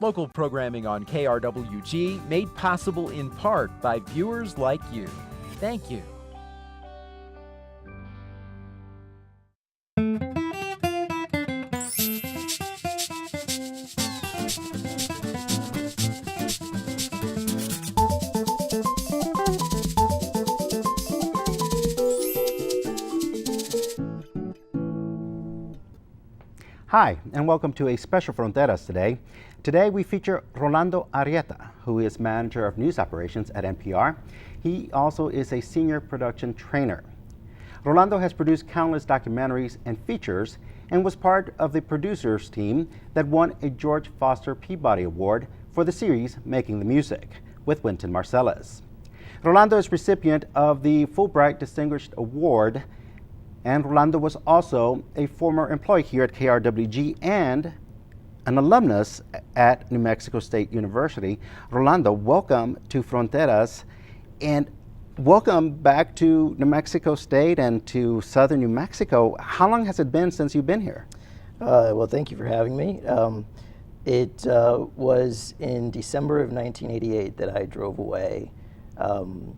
Local programming on KRWG made possible in part by viewers like you. Thank you. Hi, and welcome to a special Fronteras today. Today we feature Rolando Arrieta, who is Manager of News Operations at NPR. He also is a Senior Production Trainer. Rolando has produced countless documentaries and features and was part of the producers team that won a George Foster Peabody Award for the series Making the Music with Wynton Marsalis. Rolando is recipient of the Fulbright Distinguished Award, and Rolando was also a former employee here at KRWG and an alumnus at New Mexico State University. Rolando, welcome to Fronteras, and welcome back to New Mexico State and to southern New Mexico. How long has it been since you've been here? Well, thank you for having me. It was in December of 1988 that I drove away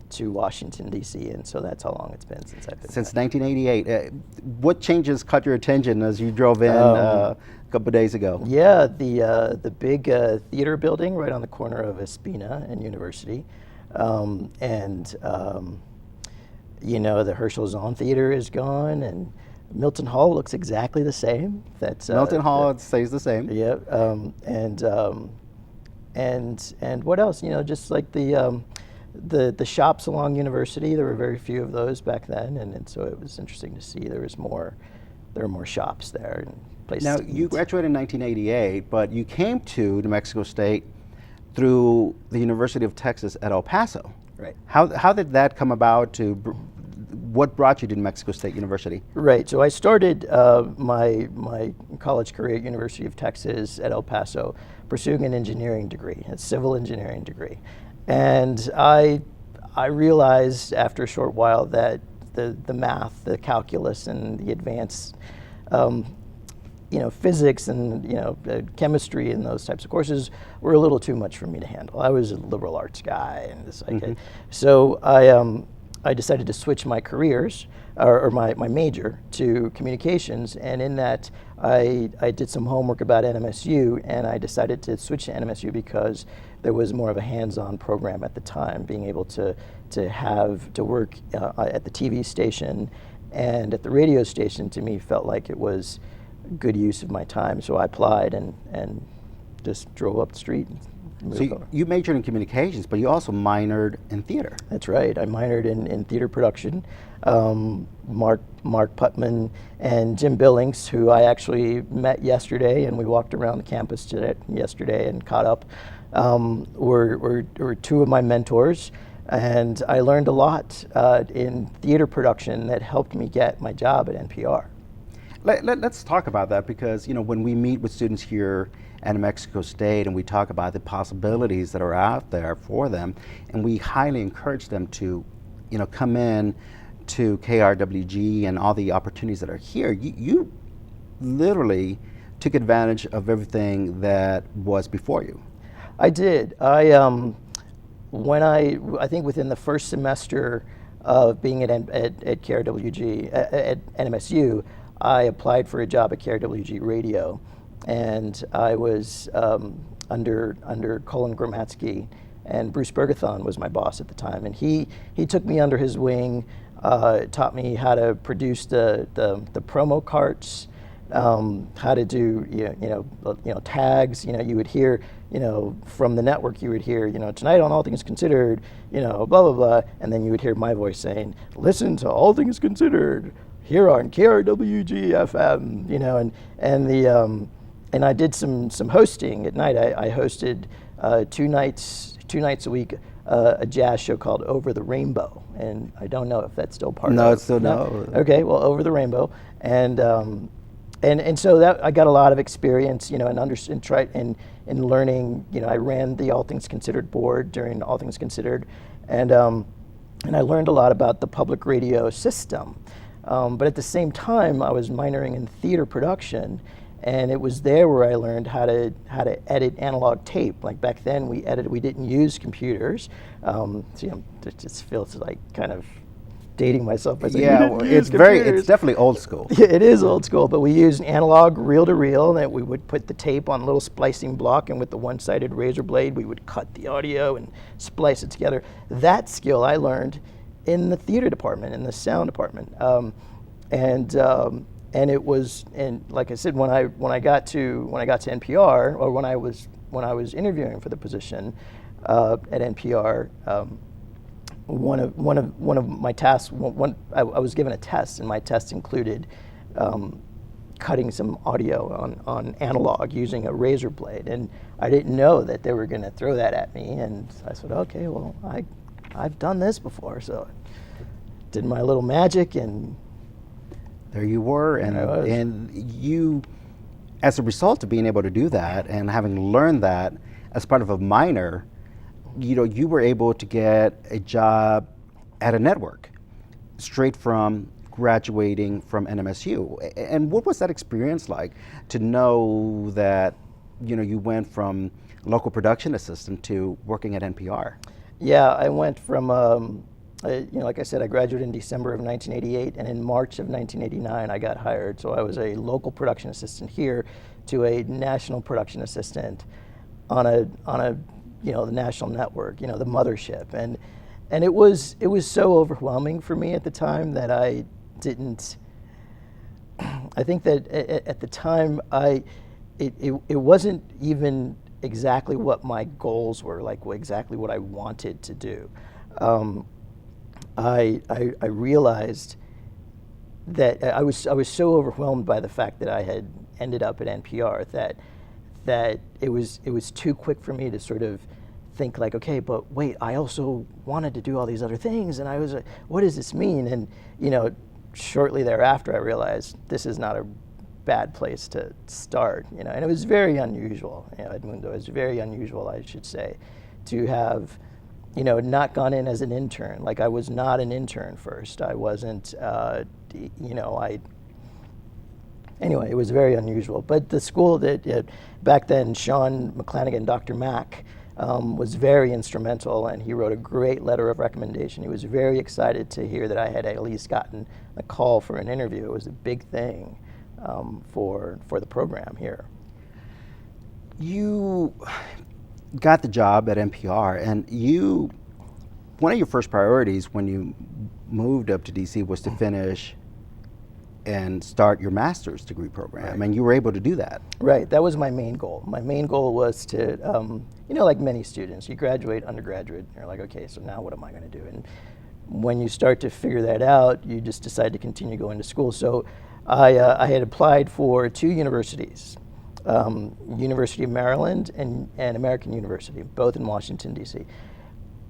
to Washington, D.C., and so that's how long it's been since I've been Since back. 1988. What changes caught your attention as you drove in a couple of days ago? Yeah, the big theater building right on the corner of Espina and University, you know, the Herschel Zahn Theater is gone, and Milton Hall looks exactly the same. That's Milton Hall stays the same. Yeah, and what else? You know, just like the shops along University, there were very few of those back then, and so it was interesting to see there were more shops there and places Now, to you eat. graduated in 1988, but you came to New Mexico State through the University of Texas at El Paso. Right. How did that come about? What brought you to New Mexico State University? Right. So I started my college career at University of Texas at El Paso, pursuing an engineering degree, a civil engineering degree, and I realized after a short while that the math, the calculus, and the advanced physics and chemistry and those types of courses were a little too much for me to handle. I was a liberal arts guy, and so I decided to switch my careers or my major to communications, and in that I did some homework about NMSU, and I decided to switch to NMSU because there was more of a hands-on program at the time, being able to work at the TV station and at the radio station. To me, felt like it was good use of my time, so I applied and just drove up the street. So you majored in communications, but you also minored in theater. That's right. I minored in theater production. Mark Putman and Jim Billings, who I actually met yesterday, and we walked around the campus yesterday and caught up, were two of my mentors. And I learned a lot in theater production that helped me get my job at NPR. Let's talk about that, because when we meet with students here at New Mexico State and we talk about the possibilities that are out there for them, and we highly encourage them to come in to KRWG and all the opportunities that are here, you literally took advantage of everything that was before you. I did. I think within the first semester of being at KRWG at NMSU, I applied for a job at KRWG Radio, and I was under Colin Gramatsky, and Bruce Bergathon was my boss at the time, and he took me under his wing, taught me how to produce the promo carts, how to do tags. You would hear from the network, you would hear tonight on All Things Considered, blah blah blah, and then you would hear my voice saying, "Listen to All Things Considered here on KRWG FM," and I did some hosting at night. I hosted two nights a week a jazz show called Over the Rainbow, and I don't know if that's still part of it. No, it's still no. Okay, well, Over the Rainbow, and so that I got a lot of experience, in learning. I ran the All Things Considered board during All Things Considered, and I learned a lot about the public radio system. But at the same time, I was minoring in theater production, And it was there where I learned how to edit analog tape. Like back then, we didn't use computers. It just feels like kind of dating myself by saying it's definitely old school. Yeah, it is old school, but we used analog reel-to-reel, and we would put the tape on a little splicing block, and with the one-sided razor blade, we would cut the audio and splice it together. That skill I learned in the theater department, in the sound department, and it was, and like I said, when I got to NPR, or when I was interviewing for the position at NPR. One of my tasks, I was given a test, and my test included cutting some audio on analog using a razor blade, and I didn't know that they were going to throw that at me, and I said, okay, well, I've done this before, so I did my little magic, and there you were, and you, as a result of being able to do that and having learned that as part of a minor, you were able to get a job at a network straight from graduating from NMSU. And what was that experience like to know that, you went from local production assistant to working at NPR? Yeah, I went from, like I said, I graduated in December of 1988, and in March of 1989, I got hired. So I was a local production assistant here to a national production assistant on a the national network, the mothership, and it was so overwhelming for me at the time that I didn't. I think that at the time it wasn't even exactly what my goals were, like exactly what I wanted to do. I realized that I was so overwhelmed by the fact that I had ended up at NPR that it was too quick for me to sort of think like, okay, but wait, I also wanted to do all these other things, and I was like, what does this mean? And shortly thereafter, I realized this is not a bad place to start. And it was very unusual. Edmundo, it was very unusual, I should say, to have not gone in as an intern. Like, I was not an intern first. I wasn't. Anyway, it was very unusual. But the school that back then, Sean McClanagan, Dr. Mack, was very instrumental, and he wrote a great letter of recommendation. He was very excited to hear that I had at least gotten a call for an interview. It was a big thing for the program here. You got the job at NPR, and one of your first priorities when you moved up to DC was to finish and start your master's degree program, right. And you were able to do that. Right, that was my main goal. My main goal was to, like many students, you graduate undergraduate, and you're like, okay, so now what am I going to do? And when you start to figure that out, you just decide to continue going to school. So I had applied for 2 universities, University of Maryland and American University, both in Washington, D.C.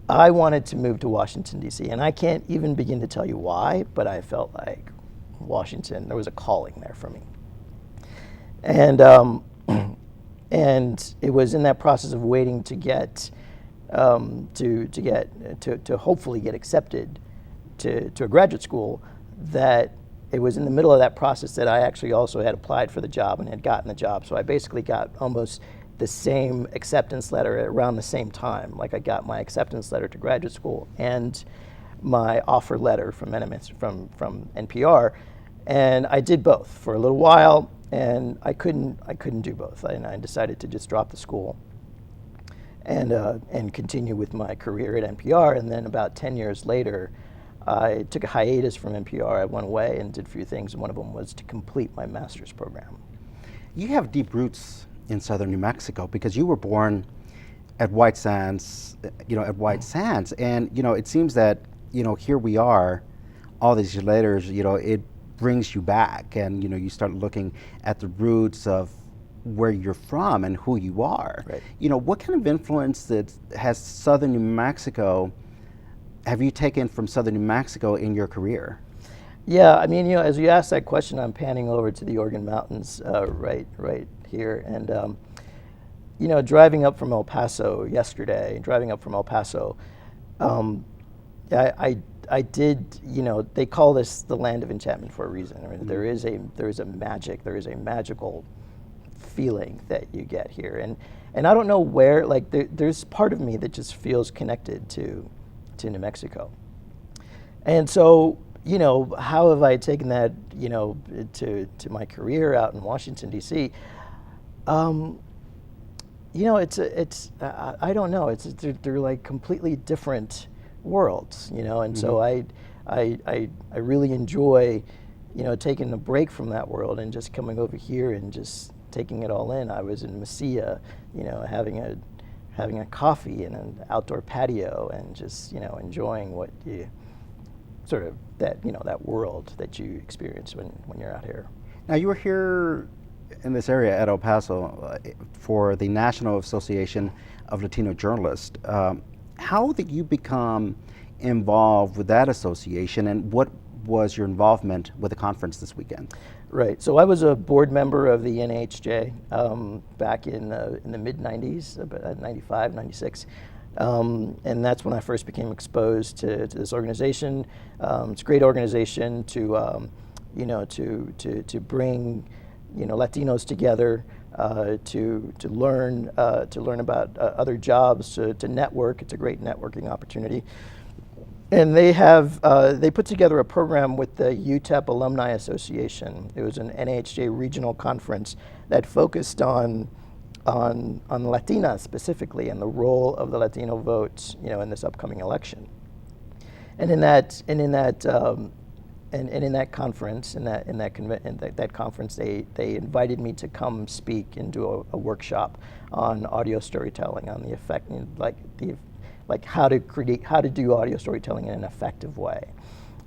I wanted to move to Washington, D.C., and I can't even begin to tell you why, but I felt like Washington, there was a calling there for me. And and it was in that process of waiting to get to hopefully get accepted to a graduate school, that it was in the middle of that process that I actually also had applied for the job and had gotten the job. So I basically got almost the same acceptance letter around the same time. Like, I got my acceptance letter to graduate school and my offer letter from from NPR, and I did both for a little while, and I couldn't do both, and I decided to just drop the school and continue with my career at NPR. And then about 10 years later, I took a hiatus from NPR. I went away and did a few things, and one of them was to complete my master's program. You have deep roots in southern New Mexico because you were born at White Sands, and it seems that here we are, all these years later, it brings you back, and you start looking at the roots of where you're from and who you are. Right. What kind of influence that has southern New Mexico have you taken from southern New Mexico in your career? Yeah, I mean, as you ask that question, I'm panning over to the Organ Mountains right here, and driving up from El Paso yesterday, I did, they call this the land of enchantment for a reason. I mean, there is a magical feeling that you get here. And I don't know where, like there's part of me that just feels connected to New Mexico. And so, you know, how have I taken that, you know, to my career out in Washington, D.C.? You know, I don't know. They're like completely different worlds, you know, and so I really enjoy, you know, taking a break from that world and just coming over here and just taking it all in. I was in Mesilla, you know, having a coffee in an outdoor patio and just, you know, enjoying what you sort of that, you know, that world that you experience when you're out here. Now, you were here in this area at El Paso for the National Association of Latino Journalists. How did you become involved with that association, and what was your involvement with the conference this weekend? Right. So I was a board member of the NAHJ back in the mid-90s, about 95, 96. And that's when I first became exposed to this organization. It's a great organization to, you know, to bring, you know, Latinos together, to learn about other jobs, to network. It's a great networking opportunity. And they put together a program with the UTEP Alumni Association. It was an NAHJ regional conference that focused on Latinas specifically and the role of the Latino vote, you know, in this upcoming election. And in that conference, they invited me to come speak and do a workshop on audio storytelling, on the effect, like how to do audio storytelling in an effective way.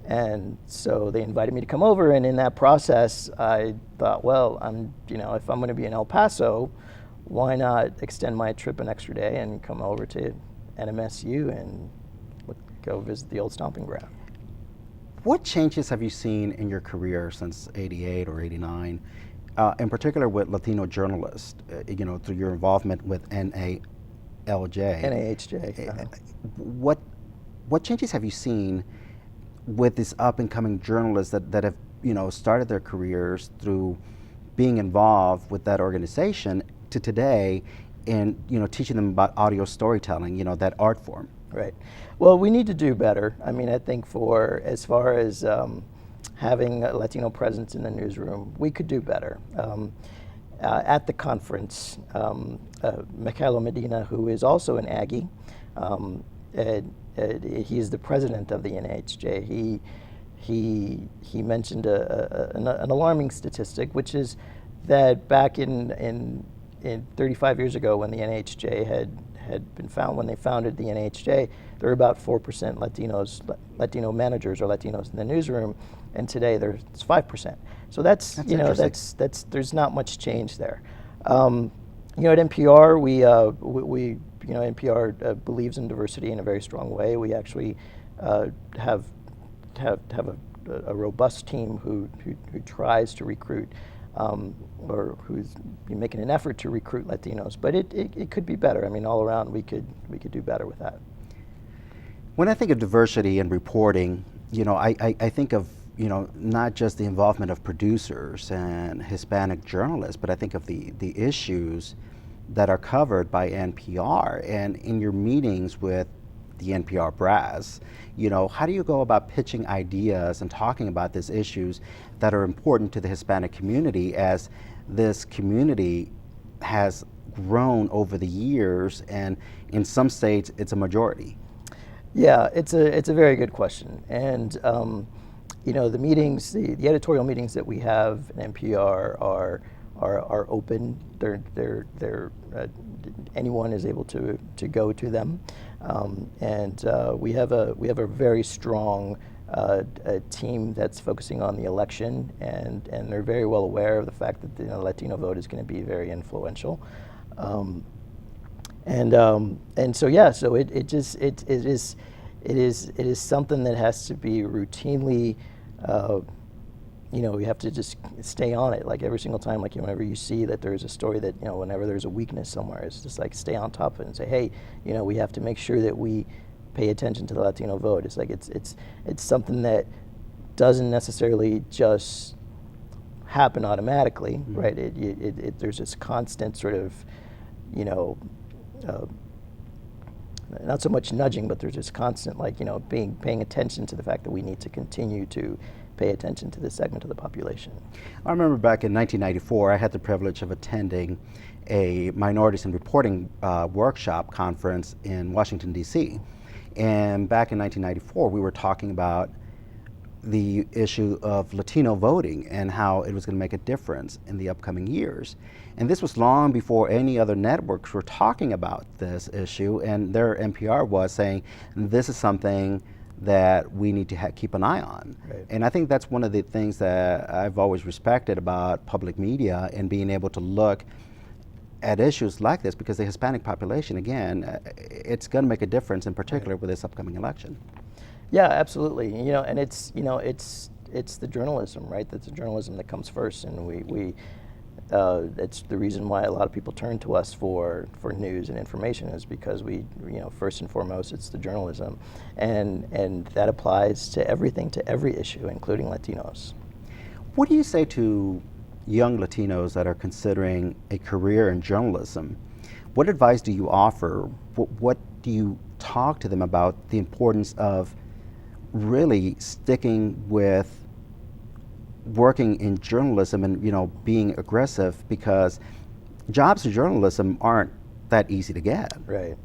And so they invited me to come over, and in that process, I thought, well, you know, if I'm going to be in El Paso, why not extend my trip an extra day and come over to NMSU and go visit the old stomping ground? What changes have you seen in your career since '88 or '89, in particular with Latino journalists, you know, through your involvement with NAHJ? What changes have you seen with these up-and-coming journalists that have, you know, started their careers through being involved with that organization to today, and, you know, teaching them about audio storytelling, you know, that art form? Right. Well, we need to do better. I mean, I think as far as having a Latino presence in the newsroom, we could do better. At the conference, Mikhailo Medina, who is also an Aggie, he's the president of the NAHJ. He mentioned an alarming statistic, which is that back in 35 years ago, when the NAHJ had been found, when they founded the NAHJ, there were about 4% Latino managers or Latinos in the newsroom, and today it's 5%. So that's you know, there's not much change there. You know, at NPR, we you know, NPR believes in diversity in a very strong way. We actually have a robust team who tries to recruit, or who's making an effort to recruit Latinos. But it could be better. I mean, all around, we could do better with that. When I think of diversity in reporting, you know, I think of, you know, not just the involvement of producers and Hispanic journalists, but I think of the issues that are covered by NPR. And in your meetings with the NPR brass, you know, how do you go about pitching ideas and talking about these issues that are important to the Hispanic community, as this community has grown over the years, and in some states it's a majority? Yeah, it's a very good question. And you know, the meetings, the editorial meetings that we have in NPR are open. They're anyone is able to go to them, and we have a very strong team that's focusing on the election, and they're very well aware of the fact that the Latino vote is going to be very influential. And so yeah, so it is something that has to be routinely, you know, we have to just stay on it, like every single time, like whenever you see that there's a story that, you know, whenever there's a weakness somewhere, it's just like stay on top of it and say, hey, you know, we have to make sure that we pay attention to the Latino vote. It's like it's something that doesn't necessarily just happen automatically, right? There's this constant sort of, not so much nudging, but there's this constant, paying attention to the fact that we need to continue to pay attention to this segment of the population. I remember back in 1994, I had the privilege of attending a Minorities in Reporting workshop conference in Washington, D.C. And back in 1994, we were talking about the issue of Latino voting and how it was going to make a difference in the upcoming years. And this was long before any other networks were talking about this issue, and their NPR was saying, this is something that we need to keep an eye on. Right. And I think that's one of the things that I've always respected about public media and being able to look at issues like this, because the Hispanic population, again, it's going to make a difference, in particular with this upcoming election. Yeah, absolutely. And it's the journalism, right? That's the journalism that comes first, and it's the reason why a lot of people turn to us for news and information, is because we, first and foremost, it's the journalism, and that applies to everything, to every issue, including Latinos. What do you say to young Latinos that are considering a career in journalism? What advice do you offer? What do you talk to them about the importance of really sticking with working in journalism and being aggressive, because jobs in journalism aren't that easy to get? Right.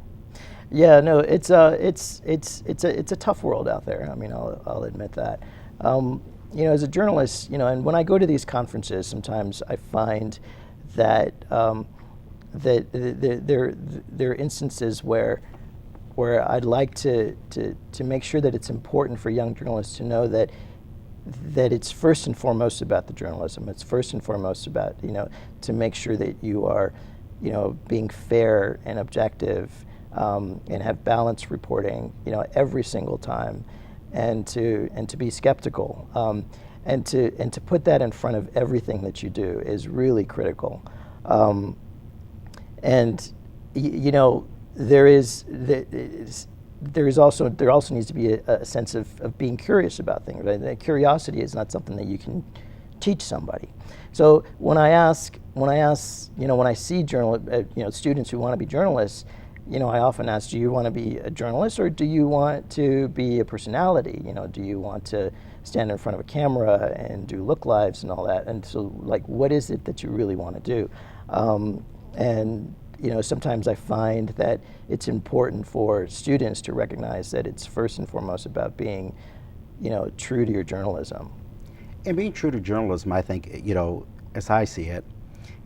Yeah. No. It's a tough world out there. I mean, I'll admit that. As a journalist, and when I go to these conferences, sometimes I find that there are instances where I'd like to make sure that it's important for young journalists to know that it's first and foremost about the journalism. It's first and foremost about, to make sure that you are, being fair and objective, and have balanced reporting, every single time, and to be skeptical, and to put that in front of everything that you do is really critical. There also needs to be a sense of being curious about things. Right? Curiosity is not something that you can teach somebody. So when I see students who want to be journalists, I often ask, do you want to be a journalist, or do you want to be a personality? Do you want to stand in front of a camera and do look lives and all that? And so, what is it that you really want to do? Sometimes I find that it's important for students to recognize that it's first and foremost about being, true to your journalism. And being true to journalism, I think, as I see it,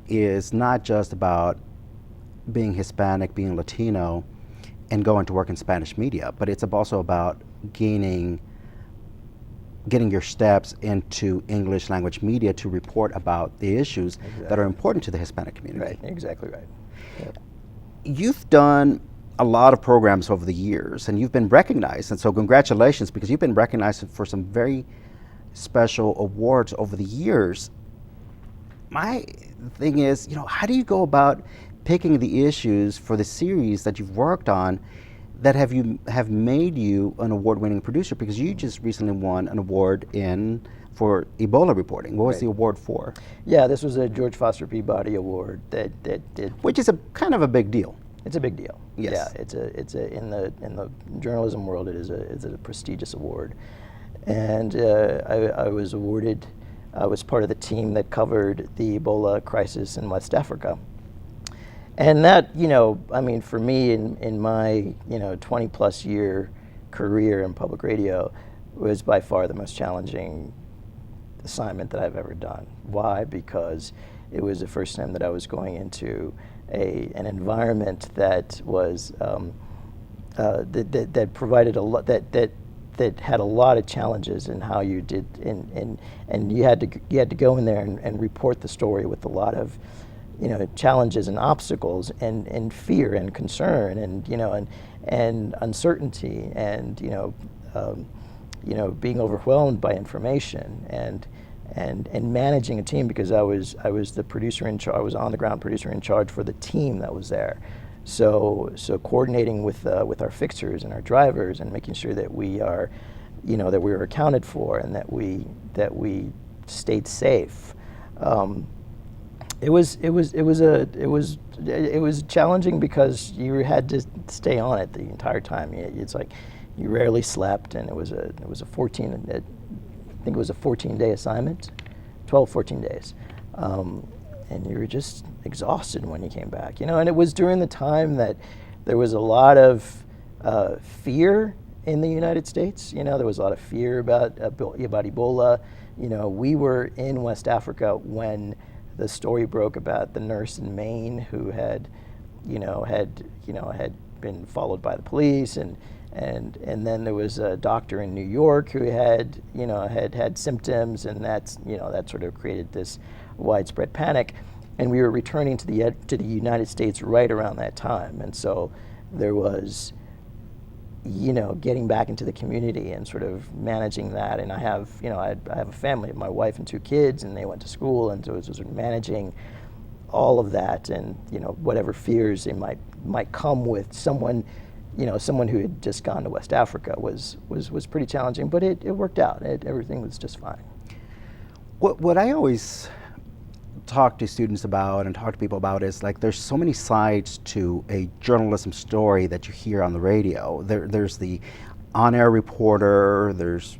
is not just about being Hispanic, being Latino, and going to work in Spanish media, but it's also about getting your steps into English language media to report about the issues that are important to the Hispanic community. Right, exactly right. Yeah. You've done a lot of programs over the years, and you've been recognized, and so congratulations, because you've been recognized for some very special awards over the years. My thing is, how do you go about picking the issues for the series that you've worked on that have made you an award-winning producer? Because you just recently won an award for Ebola reporting. What was the award for? Yeah, this was a George Foster Peabody Award that did. Which is kind of a big deal. It's a big deal. Yes. Yeah, it's a in the journalism world, it is a prestigious award, and I was awarded. I was part of the team that covered the Ebola crisis in West Africa. And that, for me, in my 20+ year career in public radio, was by far the most challenging assignment that I've ever done. Why? Because it was the first time that I was going into an environment that was that provided a lot that had a lot of challenges in how you did, and you had to go in there and report the story with a lot of challenges and obstacles and fear and concern and uncertainty and being overwhelmed by information and managing a team, because I was the producer in charge. I was on the ground producer in charge for the team that was there. So coordinating with our fixers and our drivers and making sure that we are, that we were accounted for and that we stayed safe. It was challenging because you had to stay on it the entire time. It's like you rarely slept, and it was a 14-day assignment, 14 days, and you were just exhausted when you came back. And it was during the time that there was a lot of fear in the United States. There was a lot of fear about Ebola. We were in West Africa when the story broke about the nurse in Maine who had been followed by the police, and then there was a doctor in New York who had symptoms, and that sort of created this widespread panic. And we were returning to the United States right around that time, and so there was getting back into the community and sort of managing that. And I have a family, my wife and 2 kids, and they went to school, and so it was sort of managing all of that, and whatever fears they might come with someone who had just gone to West Africa was pretty challenging, but it worked out. Everything was just fine. What I always talk to students about and talk to people about is, like, there's so many sides to a journalism story that you hear on the radio. There's the on-air reporter, there's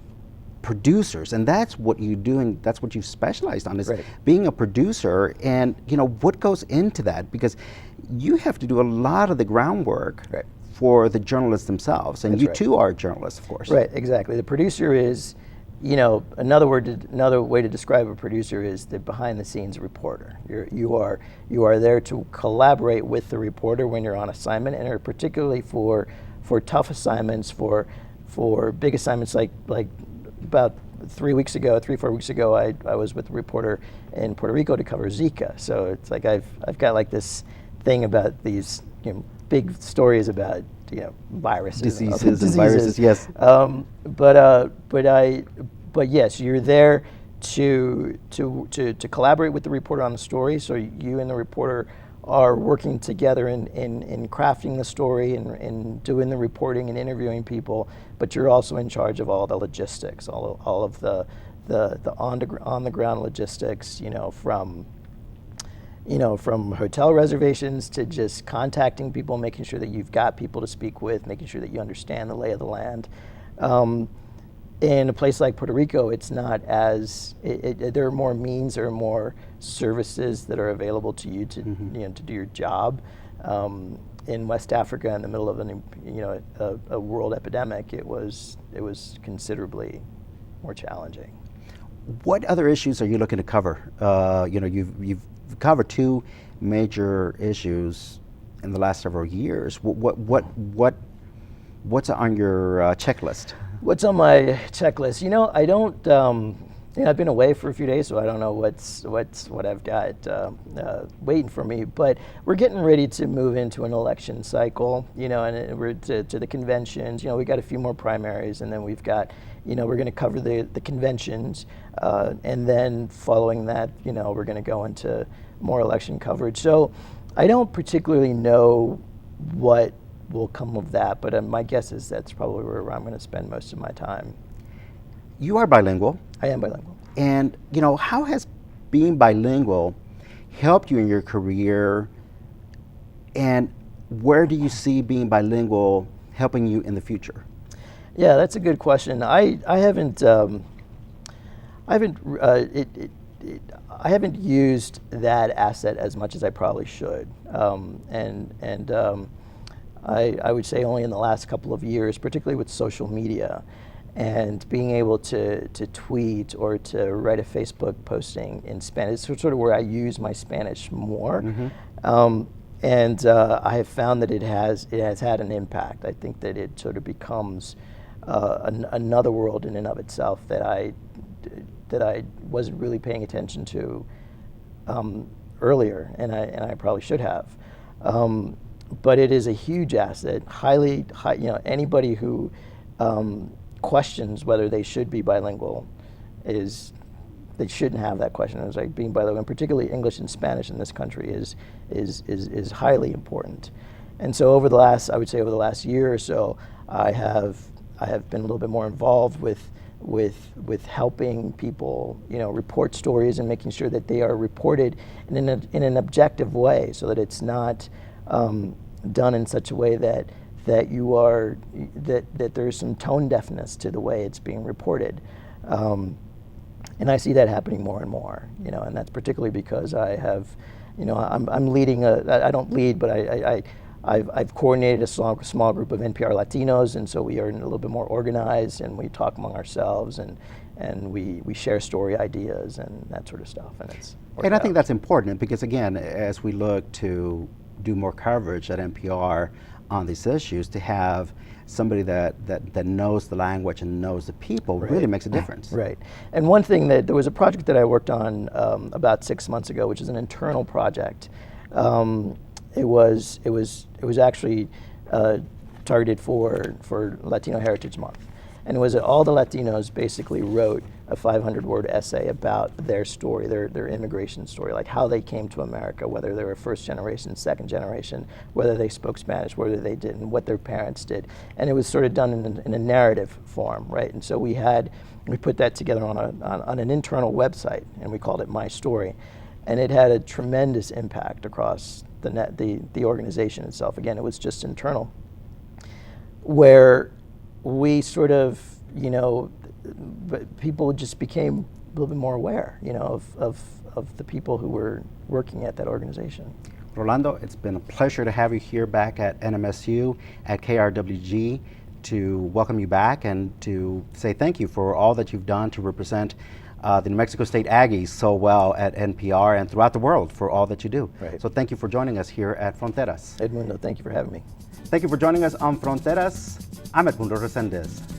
producers, and that's what you do, and that's what you've specialized on, is right. being a producer. And what goes into that, because you have to do a lot of the groundwork right. for the journalists themselves, and That's you right. too are journalists, of course. Right, exactly. The producer is, another way to describe a producer is the behind-the-scenes reporter. You are there to collaborate with the reporter when you're on assignment, and particularly for tough assignments, for big assignments like about 4 weeks ago, I was with a reporter in Puerto Rico to cover Zika. So it's like I've got like this thing about these big stories about viruses, diseases and viruses. Yes. But yes, you're there to collaborate with the reporter on the story. So you and the reporter are working together in crafting the story and doing the reporting and interviewing people. But you're also in charge of all the logistics, all of the on the ground logistics. From hotel reservations to just contacting people, making sure that you've got people to speak with, making sure that you understand the lay of the land. In a place like Puerto Rico, it's not as, there are more means, there are more services that are available to you to, to do your job. In West Africa, in the middle of a world epidemic, it was considerably more challenging. What other issues are you looking to cover? You've covered 2 major issues in the last several years. What's on your checklist? What's on my checklist? I don't. I've been away for a few days, so I don't know what I've got waiting for me. But we're getting ready to move into an election cycle. And we're to the conventions. We got a few more primaries, and then we've got. We're going to cover the conventions, and then following that, we're going to go into more election coverage. So I don't particularly know what will come of that, but my guess is that's probably where I'm going to spend most of my time. You are bilingual. I am bilingual. And, how has being bilingual helped you in your career, and where do you see being bilingual helping you in the future? Yeah, that's a good question. I haven't used that asset as much as I probably should, I would say only in the last couple of years, particularly with social media, and being able to tweet or to write a Facebook posting in Spanish. It's sort of where I use my Spanish more. I have found that it has had an impact. I think that it sort of becomes another world in and of itself that I wasn't really paying attention to earlier, and I probably should have. But it is a huge asset. Anybody who questions whether they should be bilingual they shouldn't have that question. It's like being bilingual, and particularly English and Spanish in this country is highly important. And so over the last year or so, I have been a little bit more involved with with helping people, report stories and making sure that they are reported in an objective way, so that it's not done in such a way that there's some tone deafness to the way it's being reported. And I see that happening more and more, and that's particularly because I have, I'm leading I don't lead, but I've coordinated a small group of NPR Latinos, and so we are a little bit more organized, and we talk among ourselves, and we share story ideas and that sort of stuff. And I think that's important because, again, as we look to do more coverage at NPR on these issues, to have somebody that knows the language and knows the people really makes a difference. Right. And one thing there was a project that I worked on about 6 months ago, which is an internal project. It was actually targeted for Latino Heritage Month, and it was that all the Latinos basically wrote a 500-word essay about their story, their immigration story, like how they came to America, whether they were first generation, second generation, whether they spoke Spanish, whether they didn't, what their parents did, and it was sort of done in a narrative form, right? And so we put that together on an internal website, and we called it My Story, and it had a tremendous impact across the organization itself. Again, it was just internal, where we sort of, people just became a little bit more aware, of the people who were working at that organization. Rolando, it's been a pleasure to have you here back at NMSU, at KRWG, to welcome you back and to say thank you for all that you've done to represent the New Mexico State Aggies so well at NPR and throughout the world for all that you do. Right. So thank you for joining us here at Fronteras. Edmundo, thank you for having me. Thank you for joining us on Fronteras. I'm Edmundo Resendez.